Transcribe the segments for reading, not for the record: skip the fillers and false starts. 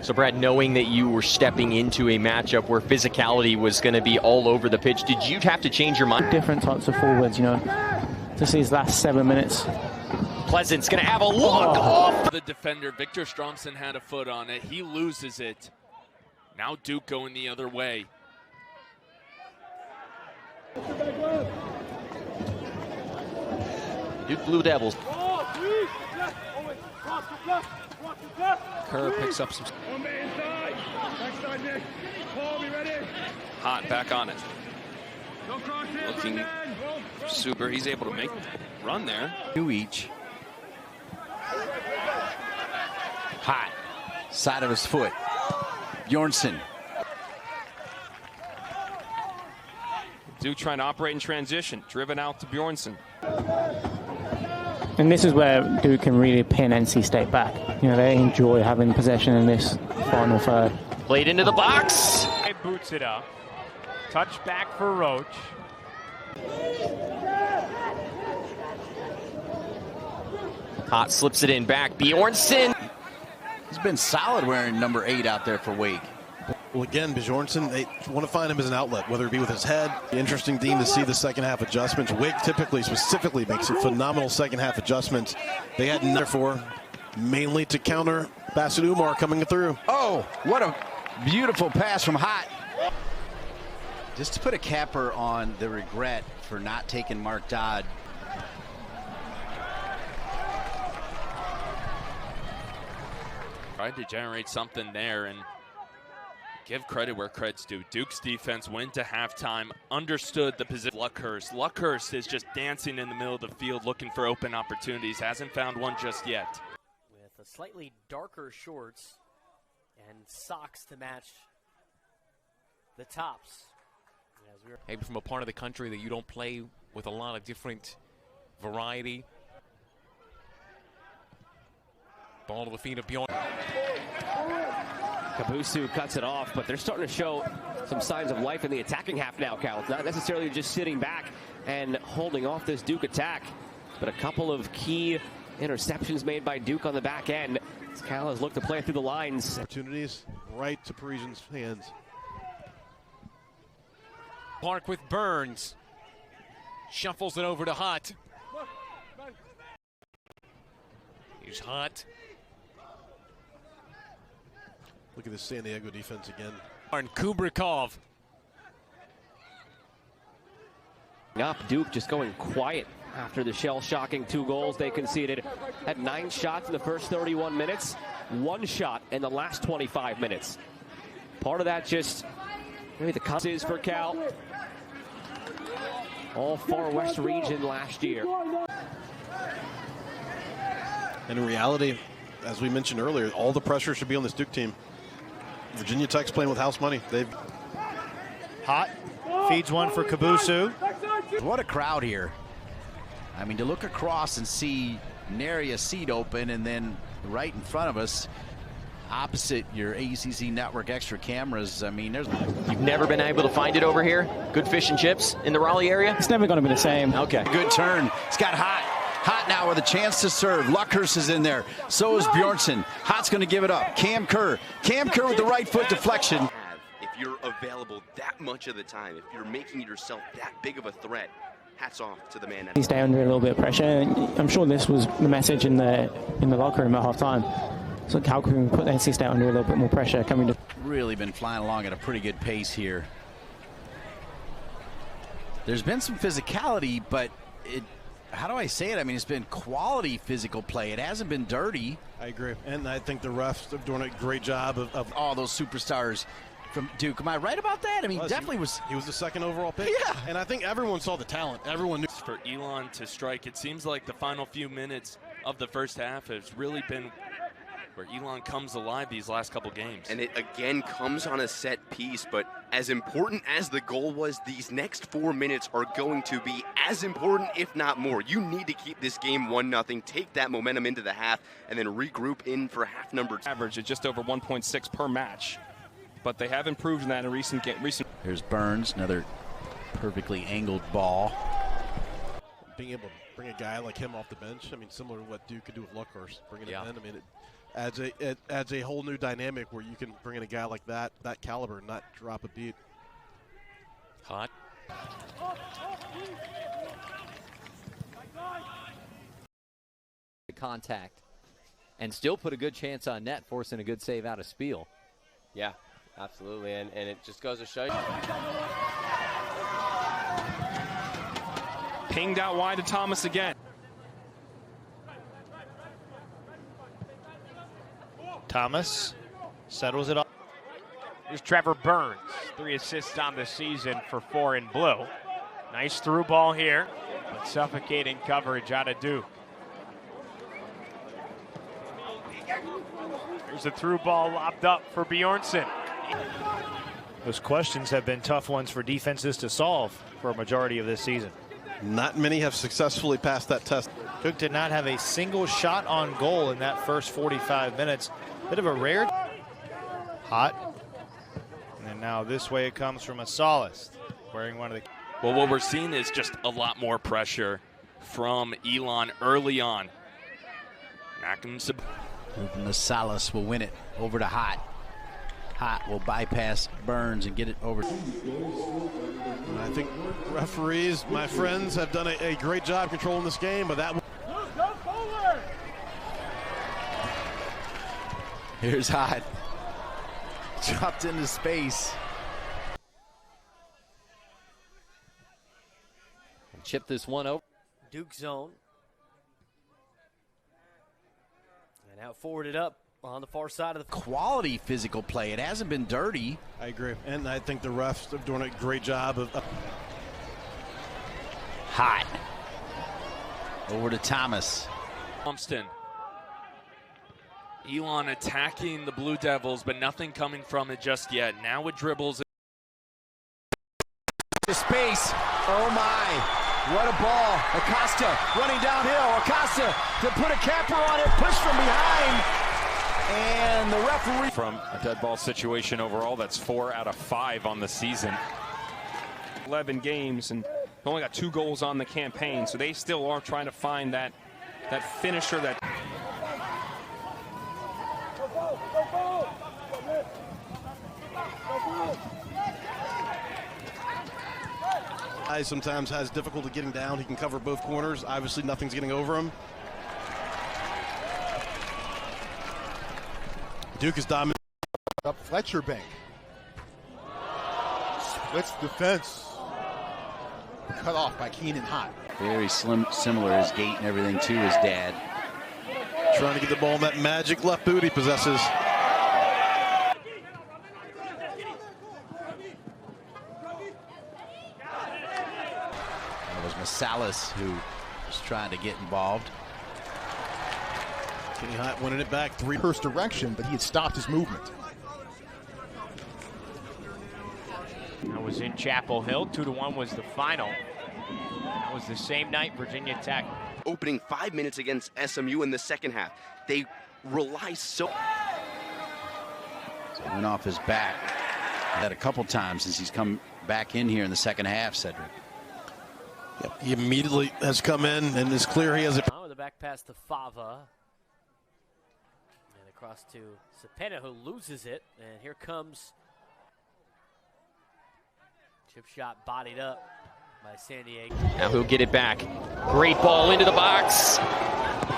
So Brad, knowing that you were stepping into a matchup where physicality was going to be all over the pitch, did you have to change your mind? Different types of forwards, you know, to see his last 7 minutes. Pleasant's going to have a look off. The defender, Victor Stromson, had a foot on it. He loses it. Now Duke going the other way. Duke Blue Devils. Kerr picks up some. Hot back on it. Looking super. He's able to make run there. 2 each. Hot. Side of his foot. Bjornsson. Duke trying to operate in transition. Driven out to Bjornsson. And this is where Duke can really pin NC State back. You know, they enjoy having possession in this final third. Played into the box. Boots it up. Touch back for Roach. Hot slips it in back. Bjornsson. He's been solid wearing number 8 out there for Wake. Well, again, Bjornsson, they want to find him as an outlet, whether it be with his head. Interesting, Dean, to see the second half adjustments. Wake specifically makes some phenomenal second half adjustments. They had therefore mainly to counter Bassett Umar coming through. Oh, what a beautiful pass from Hot. Just to put a capper on the regret for not taking Mark Dodd. Tried to generate something there and give credit where credit's due. Duke's defense went to halftime, understood the position. Luckhurst is just dancing in the middle of the field looking for open opportunities. Hasn't found one just yet. With a slightly darker shorts and socks to match the tops. Maybe from a part of the country that you don't play with a lot of different variety. Ball to the feet of Bjorn. Kabusu cuts it off, but they're starting to show some signs of life in the attacking half now, Cal. It's not necessarily just sitting back and holding off this Duke attack, but a couple of key interceptions made by Duke on the back end. As Cal has looked to play through the lines. Opportunities right to Parisian's hands. Park with Burns. Shuffles it over to Hot. Here's Hot. Look at this San Diego defense again. And Kubrikov. Up, Duke just going quiet after the shell-shocking 2 goals they conceded. Had 9 shots in the first 31 minutes, 1 shot in the last 25 minutes. Part of that just maybe the cost is for Cal. All far west region last year. And in reality, as we mentioned earlier, all the pressure should be on this Duke team. Virginia Tech's playing with house money. They've Hot feeds one for Kabusu. What a crowd here. I mean, to look across and see nary a seat open, and then right in front of us, opposite your ACC network extra cameras. I mean, there's. You've never been able to find it over here? Good fish and chips in the Raleigh area? It's never going to be the same. Okay. Good turn. It's got Hot. Hot now with a chance to serve. Luckhurst is in there. So is Bjornsson. Hot's going to give it up. Cam Kerr. Cam Kerr with the right foot deflection. If you're available that much of the time, if you're making yourself that big of a threat, hats off to the man. He's down under a little bit of pressure. I'm sure this was the message in the locker room at halftime. So Cal can put NC State under a little bit more pressure coming to. Really been flying along at a pretty good pace here. There's been some physicality, but how do I say it? I mean, it's been quality physical play. It hasn't been dirty. I agree. And I think the refs are doing a great job of all those superstars from Duke. Am I right about that? I mean, definitely was. He was the second overall pick. Yeah. And I think everyone saw the talent. Everyone knew. For Elon to strike, it seems like the final few minutes of the first half has really been where Elon comes alive these last couple games. And it again comes on a set piece, but as important as the goal was, these next 4 minutes are going to be as important, if not more. You need to keep this game 1-0, take that momentum into the half, and then regroup in for half number 2. Average at just over 1.6 per match. But they have improved in that in recent. Here's Burns, another perfectly angled ball. Being able to bring a guy like him off the bench, I mean, similar to what Duke could do with Luckhurst, bringing him in. I mean, adds a whole new dynamic where you can bring in a guy like that caliber and not drop a beat. Hot. Contact and still put a good chance on net, forcing a good save out of Spiel. Yeah, absolutely, and it just goes to show you. Pinged out wide to Thomas again. Thomas settles it up. Here's Trevor Burns, 3 assists on the season for 4 in blue. Nice through ball here, but suffocating coverage out of Duke. Here's a through ball lobbed up for Bjornsson. Those questions have been tough ones for defenses to solve for a majority of this season. Not many have successfully passed that test. Duke did not have a single shot on goal in that first 45 minutes. Bit of a rare. Hot. And now this way it comes from a Solace, wearing one of the. Well, what we're seeing is just a lot more pressure from Elon early on. Solace will win it over to Hot. Hot will bypass Burns and get it over. And I think referees, my friends, have done a great job controlling this game, but that. Here's Hot. Dropped into space. Chip this one over. Duke zone. And out forwarded up on the far side of the quality physical play. It hasn't been dirty. I agree. And I think the refs are doing a great job of. Hot. Over to Thomas. Thompson. Elon attacking the Blue Devils, but nothing coming from it just yet. Now it dribbles. To space. Oh my. What a ball. Acosta running downhill. Acosta to put a capper on it. Push from behind. And the referee. From a dead ball situation overall, that's 4 out of 5 on the season. 11 games and only got 2 goals on the campaign, so they still are trying to find that finisher that. Sometimes has difficulty getting down. He can cover both corners. Obviously, nothing's getting over him. Duke is dominant. Up Fletcher Bank. Splits defense. Cut off by Kenan Hot. Very similar his gait and everything to his dad. Trying to get the ball in that magic left boot he possesses. Salas, who was trying to get involved. Kenny Hot winning it back. First direction, but he had stopped his movement. That was in Chapel Hill. 2-1 was the final. That was the same night, Virginia Tech. Opening 5 minutes against SMU in the second half. They rely so. So went off his back. Had a couple times since he's come back in here in the second half, Cedric. Yep, he immediately has come in and is clear he has a. With the back pass to Fava. And across to Cepena, who loses it. And here comes chip shot bodied up by San Diego. Now he'll get it back. Great ball into the box.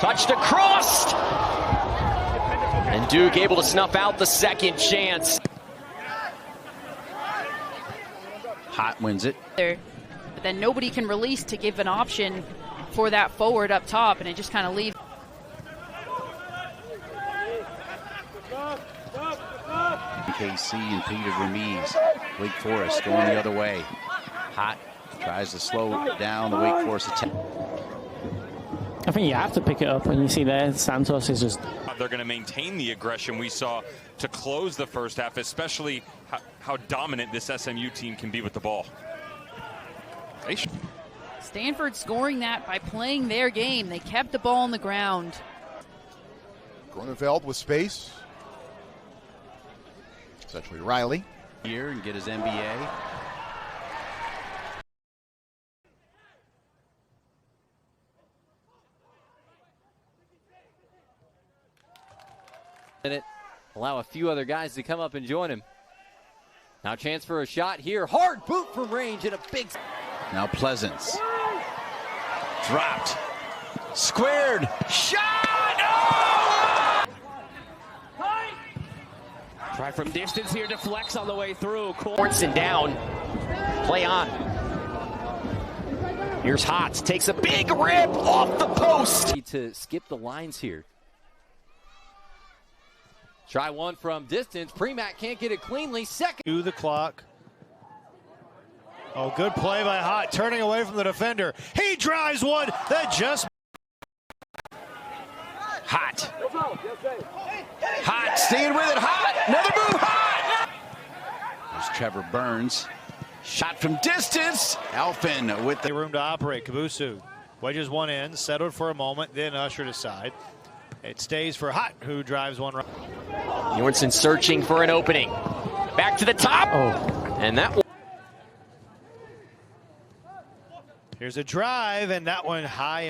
Touched across. And Duke able to snuff out the second chance. Hot wins it. But then nobody can release to give an option for that forward up top, and it just kind of leaves. KC and Peter Ramiz. Wake Forest going the other way. Hot tries to slow down the Wake Forest attack. I think you have to pick it up, and you see there, Santos is just. They're going to maintain the aggression we saw to close the first half, especially how dominant this SMU team can be with the ball. Stanford scoring that by playing their game. They kept the ball on the ground. Groneveld with space. Essentially Riley. Here and get his NBA. Allow a few other guys to come up and join him. Now chance for a shot here. Hard boot from range and a big... Now Pleasance. Dropped. Squared. Shot! Oh! Try from distance here, deflects on the way through. Mortensen down. Play on. Here's Hot. Takes a big rip off the post. To skip the lines here. Try one from distance. Premack can't get it cleanly. Second. To the clock. Oh, good play by Hot, turning away from the defender. He drives one that just... Hot. Hot, staying with it. Hot, another move. Hot. There's Trevor Burns. Shot from distance. Alfin with the room to operate. Kabusu wedges one in, settled for a moment, then ushered aside. It stays for Hot, who drives one right. Bjornsson searching for an opening. Back to the top. And that one. Here's a drive, and that one high and